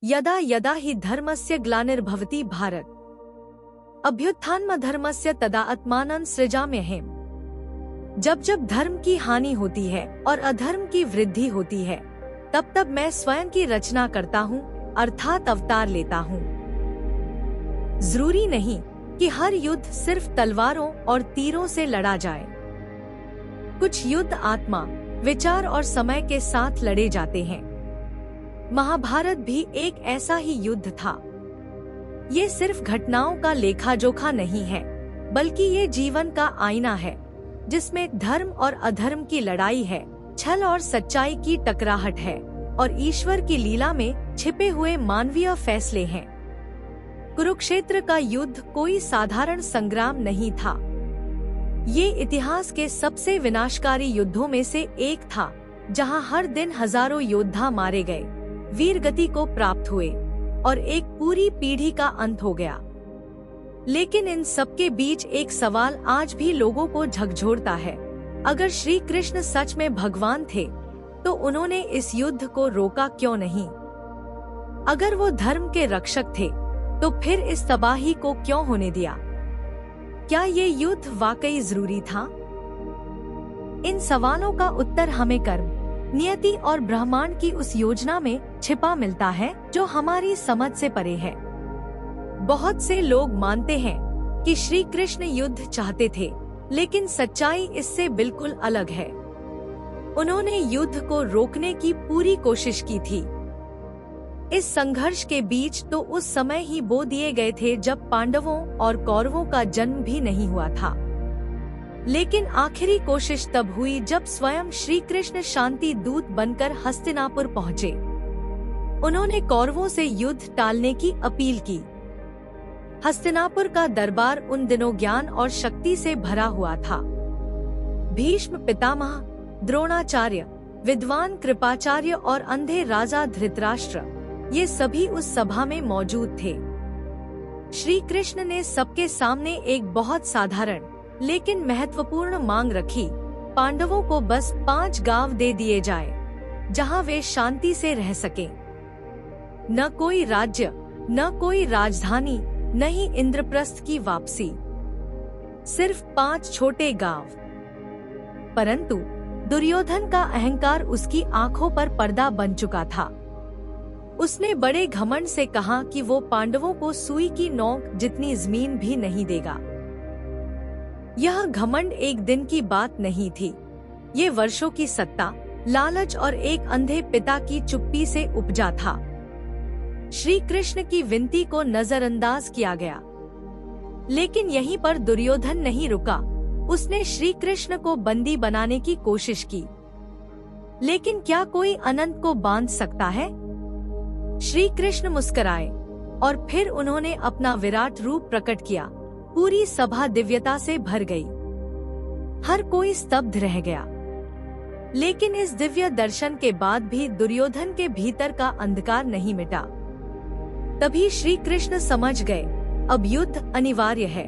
यदा यदा हि धर्मस्य ग्लानिर्भवति भारत अभ्युत्थानमधर्मस्य तदा आत्मानं सृजाम्यहम्। जब जब धर्म की हानि होती है और अधर्म की वृद्धि होती है, तब तब मैं स्वयं की रचना करता हूँ, अर्थात अवतार लेता हूँ। जरूरी नहीं कि हर युद्ध सिर्फ तलवारों और तीरों से लड़ा जाए। कुछ युद्ध आत्मा, विचार और समय के साथ लड़े जाते हैं। महाभारत भी एक ऐसा ही युद्ध था। ये सिर्फ घटनाओं का लेखा जोखा नहीं है, बल्कि ये जीवन का आईना है, जिसमें धर्म और अधर्म की लड़ाई है, छल और सच्चाई की टकराहट है, और ईश्वर की लीला में छिपे हुए मानवीय फैसले हैं। कुरुक्षेत्र का युद्ध कोई साधारण संग्राम नहीं था। ये इतिहास के सबसे विनाशकारी युद्धों में से एक था, जहां हर दिन हजारों योद्धा मारे गए, वीरगति को प्राप्त हुए और एक पूरी पीढ़ी का अंत हो गया। लेकिन इन सबके बीच एक सवाल आज भी लोगों को झकझोरता है। अगर श्री कृष्ण सच में भगवान थे, तो उन्होंने इस युद्ध को रोका क्यों नहीं? अगर वो धर्म के रक्षक थे, तो फिर इस तबाही को क्यों होने दिया? क्या ये युद्ध वाकई जरूरी था? इन सवालों का उत्तर हमें कर्म, नियति और ब्रह्मांड की उस योजना में छिपा मिलता है, जो हमारी समझ से परे है। बहुत से लोग मानते हैं कि श्री कृष्ण युद्ध चाहते थे, लेकिन सच्चाई इससे बिल्कुल अलग है। उन्होंने युद्ध को रोकने की पूरी कोशिश की थी। इस संघर्ष के बीच तो उस समय ही बो दिए गए थे जब पांडवों और कौरवों का जन्म भी नहीं हुआ था। लेकिन आखिरी कोशिश तब हुई जब स्वयं श्री कृष्ण शांति दूत बनकर हस्तिनापुर पहुँचे। उन्होंने कौरवों से युद्ध टालने की अपील की। हस्तिनापुर का दरबार उन दिनों ज्ञान और शक्ति से भरा हुआ था। भीष्म पितामह, द्रोणाचार्य, विद्वान कृपाचार्य और अंधे राजा धृतराष्ट्र, ये सभी उस सभा में मौजूद थे। श्री कृष्ण ने सबके सामने एक बहुत साधारण लेकिन महत्वपूर्ण मांग रखी। पांडवों को बस 5 गांव दे दिए जाए, जहां वे शांति से रह सकें। न कोई राज्य, न कोई राजधानी, न ही इंद्रप्रस्थ की वापसी, सिर्फ 5 छोटे गांव। परंतु दुर्योधन का अहंकार उसकी आंखों पर पर्दा बन चुका था। उसने बड़े घमंड से कहा कि वो पांडवों को सुई की नोक जितनी जमीन भी नहीं देगा। यह घमंड एक दिन की बात नहीं थी। ये वर्षों की सत्ता, लालच और एक अंधे पिता की चुप्पी से उपजा था। श्री कृष्ण की विनती को नजरअंदाज किया गया, लेकिन यहीं पर दुर्योधन नहीं रुका। उसने श्री कृष्ण को बंदी बनाने की कोशिश की। लेकिन क्या कोई अनंत को बांध सकता है? श्री कृष्ण मुस्कुराए और फिर उन्होंने अपना विराट रूप प्रकट किया। पूरी सभा दिव्यता से भर गई। हर कोई स्तब्ध रह गया। लेकिन इस दिव्य दर्शन के बाद भी दुर्योधन के भीतर का अंधकार नहीं मिटा। तभी श्री कृष्ण समझ गए, अब युद्ध अनिवार्य है।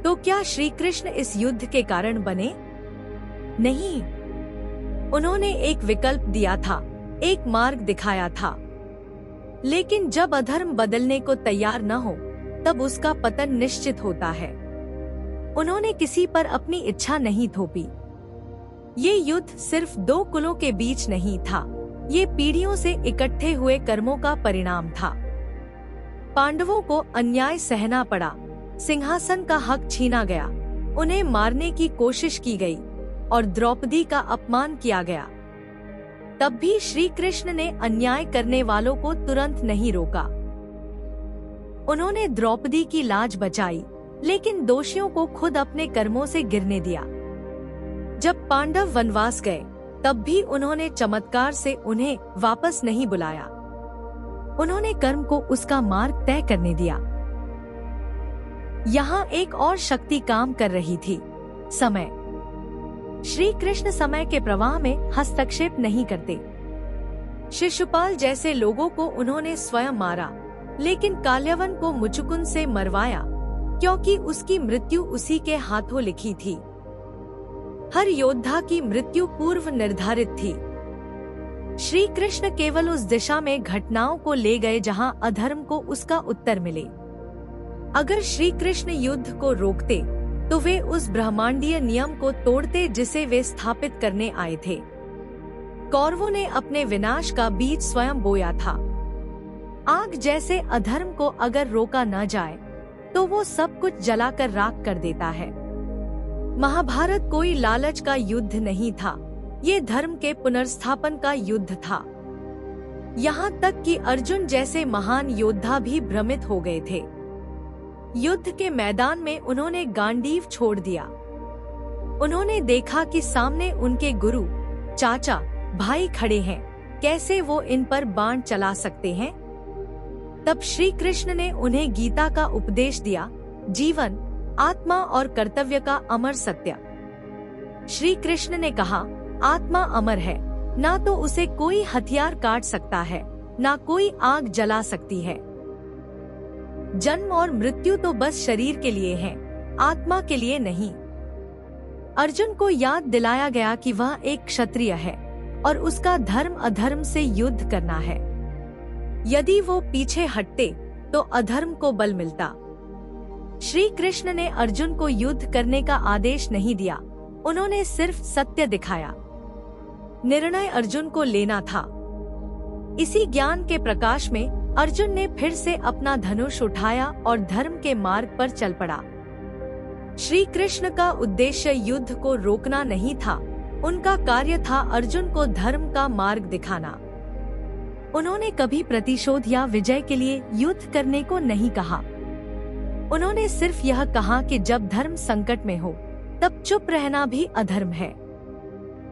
तो क्या श्री कृष्ण इस युद्ध के कारण बने? नहीं, उन्होंने एक विकल्प दिया था, एक मार्ग दिखाया था। लेकिन जब अधर्म बदलने को तैयार न हो, तब उसका पतन निश्चित होता है। उन्होंने किसी पर अपनी इच्छा नहीं थोपी। ये युद्ध सिर्फ 2 कुलों के बीच नहीं था, ये पीढ़ियों से इकट्ठे हुए कर्मों का परिणाम था। पांडवों को अन्याय सहना पड़ा, सिंहासन का हक छीना गया, उन्हें मारने की कोशिश की गई और द्रौपदी का अपमान किया गया। तब भी श्री कृष्ण ने अन्याय करने वालों को तुरंत नहीं रोका। उन्होंने द्रौपदी की लाज बचाई, लेकिन दोषियों को खुद अपने कर्मों से गिरने दिया। जब पांडव वनवास गए, तब भी उन्होंने चमत्कार से उन्हें वापस नहीं बुलाया। उन्होंने कर्म को उसका मार्ग तय करने दिया। यहाँ एक और शक्ति काम कर रही थी, समय। श्री कृष्ण समय के प्रवाह में हस्तक्षेप नहीं करते। शिशुपाल जैसे लोगों को उन्होंने स्वयं मारा, लेकिन काल्यवन को मुचुकुंद से मरवाया, क्योंकि उसकी मृत्यु उसी के हाथों लिखी थी। हर योद्धा की मृत्यु पूर्व निर्धारित थी। श्री कृष्ण केवल उस दिशा में घटनाओं को ले गए जहां अधर्म को उसका उत्तर मिले। अगर श्री कृष्ण युद्ध को रोकते तो वे उस ब्रह्मांडीय नियम को तोड़ते जिसे वे स्थापित करने आए थे। कौरवों ने अपने विनाश का बीज स्वयं बोया था। आग जैसे अधर्म को अगर रोका न जाए तो वो सब कुछ जलाकर राख कर देता है। महाभारत कोई लालच का युद्ध नहीं था, ये धर्म के पुनर्स्थापन का युद्ध था। यहाँ तक कि अर्जुन जैसे महान योद्धा भी भ्रमित हो गए थे। युद्ध के मैदान में उन्होंने गांडीव छोड़ दिया। उन्होंने देखा कि सामने उनके गुरु, चाचा, भाई खड़े हैं, कैसे वो इन पर बाण चला सकते हैं। तब श्री कृष्ण ने उन्हें गीता का उपदेश दिया, जीवन, आत्मा और कर्तव्य का अमर सत्य। श्री कृष्ण ने कहा, आत्मा अमर है, ना तो उसे कोई हथियार काट सकता है, ना कोई आग जला सकती है। जन्म और मृत्यु तो बस शरीर के लिए है, आत्मा के लिए नहीं। अर्जुन को याद दिलाया गया कि वह एक क्षत्रिय है और उसका धर्म अधर्म से युद्ध करना है। यदि वो पीछे हटते तो अधर्म को बल मिलता। श्री कृष्ण ने अर्जुन को युद्ध करने का आदेश नहीं दिया, उन्होंने सिर्फ सत्य दिखाया। निर्णय अर्जुन को लेना था। इसी ज्ञान के प्रकाश में अर्जुन ने फिर से अपना धनुष उठाया और धर्म के मार्ग पर चल पड़ा। श्री कृष्ण का उद्देश्य युद्ध को रोकना नहीं था, उनका कार्य था अर्जुन को धर्म का मार्ग दिखाना। उन्होंने कभी प्रतिशोध या विजय के लिए युद्ध करने को नहीं कहा। उन्होंने सिर्फ यह कहा कि जब धर्म संकट में हो तब चुप रहना भी अधर्म है।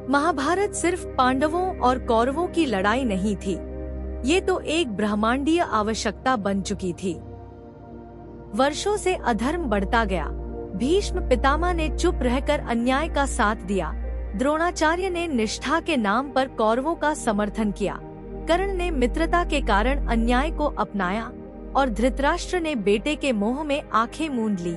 महाभारत सिर्फ पांडवों और कौरवों की लड़ाई नहीं थी, ये तो एक ब्रह्मांडीय आवश्यकता बन चुकी थी। वर्षों से अधर्म बढ़ता गया। भीष्म पितामह ने चुप रहकर अन्याय का साथ दिया, द्रोणाचार्य ने निष्ठा के नाम पर कौरवों का समर्थन किया, कर्ण ने मित्रता के कारण अन्याय को अपनाया और धृतराष्ट्र ने बेटे के मोह में आंखें मूंद ली।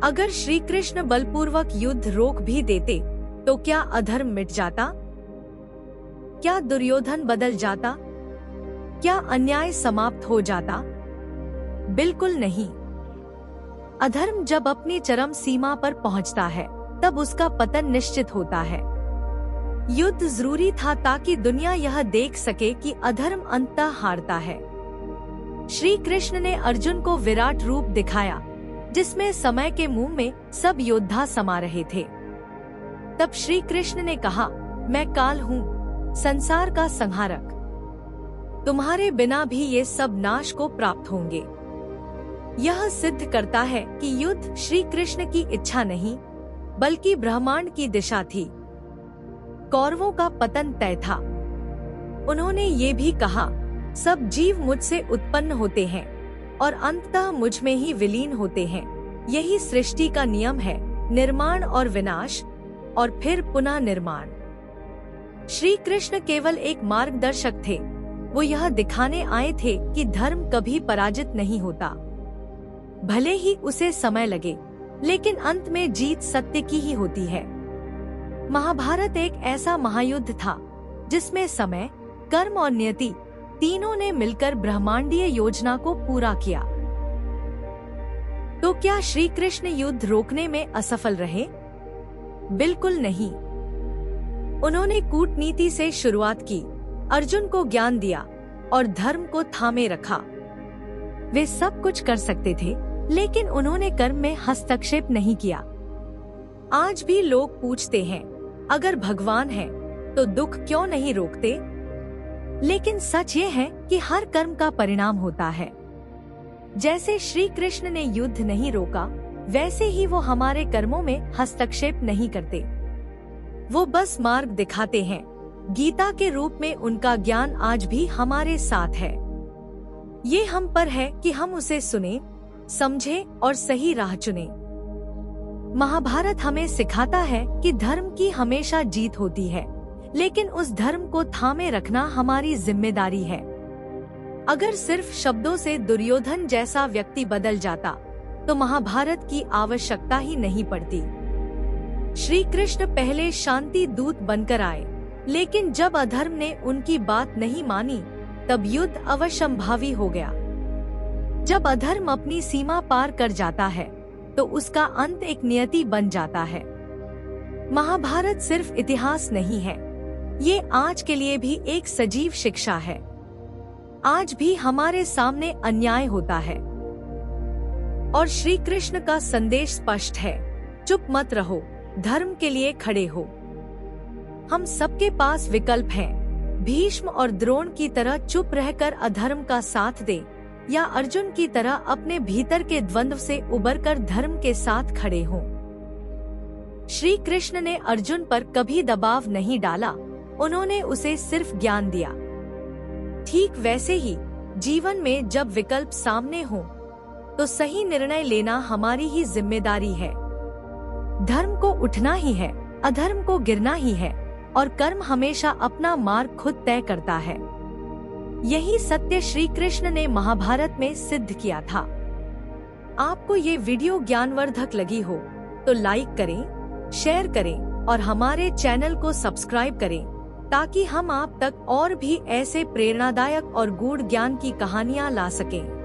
अगर श्री कृष्ण बलपूर्वक युद्ध रोक भी देते तो क्या अधर्म मिट जाता? क्या दुर्योधन बदल जाता? क्या अन्याय समाप्त हो जाता? बिल्कुल नहीं। अधर्म जब अपनी चरम सीमा पर पहुंचता है तब उसका पतन निश्चित होता है। युद्ध जरूरी था ताकि दुनिया यह देख सके कि अधर्म अंततः हारता है। श्री कृष्ण ने अर्जुन को विराट रूप दिखाया, जिसमें समय के मुंह में सब योद्धा समा रहे थे। तब श्री कृष्ण ने कहा, मैं काल हूँ, संसार का संहारक। तुम्हारे बिना भी ये सब नाश को प्राप्त होंगे। यह सिद्ध करता है कि युद्ध श्री कृष्ण की इच्छा नहीं, बल्कि ब्रह्मांड की दिशा थी। कौरवों का पतन तय था। उन्होंने ये भी कहा, सब जीव मुझसे उत्पन्न होते हैं और अंततः मुझ में ही विलीन होते हैं। यही सृष्टि का नियम है, निर्माण और विनाश और फिर पुनः निर्माण। श्री कृष्ण केवल एक मार्गदर्शक थे। वो यह दिखाने आए थे कि धर्म कभी पराजित नहीं होता। भले ही उसे समय लगे, लेकिन अंत में जीत सत्य की ही होती है। महाभारत एक ऐसा महायुद्ध था जिसमें समय, कर्म और नियति तीनों ने मिलकर ब्रह्मांडीय योजना को पूरा किया। तो क्या श्री कृष्ण युद्ध रोकने में असफल रहे? बिल्कुल नहीं। उन्होंने कूटनीति से शुरुआत की, अर्जुन को ज्ञान दिया और धर्म को थामे रखा। वे सब कुछ कर सकते थे, लेकिन उन्होंने कर्म में हस्तक्षेप नहीं किया। आज भी लोग पूछते हैं, अगर भगवान है तो दुख क्यों नहीं रोकते? लेकिन सच ये है कि हर कर्म का परिणाम होता है। जैसे श्री कृष्ण ने युद्ध नहीं रोका, वैसे ही वो हमारे कर्मों में हस्तक्षेप नहीं करते। वो बस मार्ग दिखाते हैं। गीता के रूप में उनका ज्ञान आज भी हमारे साथ है। ये हम पर है कि हम उसे सुने, समझे और सही राह चुने। महाभारत हमें सिखाता है कि धर्म की हमेशा जीत होती है, लेकिन उस धर्म को थामे रखना हमारी जिम्मेदारी है। अगर सिर्फ शब्दों से दुर्योधन जैसा व्यक्ति बदल जाता तो महाभारत की आवश्यकता ही नहीं पड़ती। श्री कृष्ण पहले शांति दूत बनकर आए, लेकिन जब अधर्म ने उनकी बात नहीं मानी, तब युद्ध अवश्यंभावी हो गया। जब अधर्म अपनी सीमा पार कर जाता है, तो उसका अंत एक नियति बन जाता है। महाभारत सिर्फ इतिहास नहीं है, ये आज के लिए भी एक सजीव शिक्षा है। आज भी हमारे सामने अन्याय होता है और श्री कृष्ण का संदेश स्पष्ट है, चुप मत रहो, धर्म के लिए खड़े हो। हम सबके पास विकल्प हैं, भीष्म और द्रोण की तरह चुप रहकर अधर्म का साथ दे, या अर्जुन की तरह अपने भीतर के द्वंद्व से उबरकर धर्म के साथ खड़े हों। श्री कृष्ण ने अर्जुन पर कभी दबाव नहीं डाला, उन्होंने उसे सिर्फ ज्ञान दिया। ठीक वैसे ही जीवन में जब विकल्प सामने हो, तो सही निर्णय लेना हमारी ही जिम्मेदारी है। धर्म को उठना ही है, अधर्म को गिरना ही है, और कर्म हमेशा अपना मार्ग खुद तय करता है। यही सत्य श्री कृष्ण ने महाभारत में सिद्ध किया था। आपको ये वीडियो ज्ञानवर्धक लगी हो तो लाइक करें, शेयर करें और हमारे चैनल को सब्सक्राइब करें, ताकि हम आप तक और भी ऐसे प्रेरणादायक और गूढ़ ज्ञान की कहानियाँ ला सकें।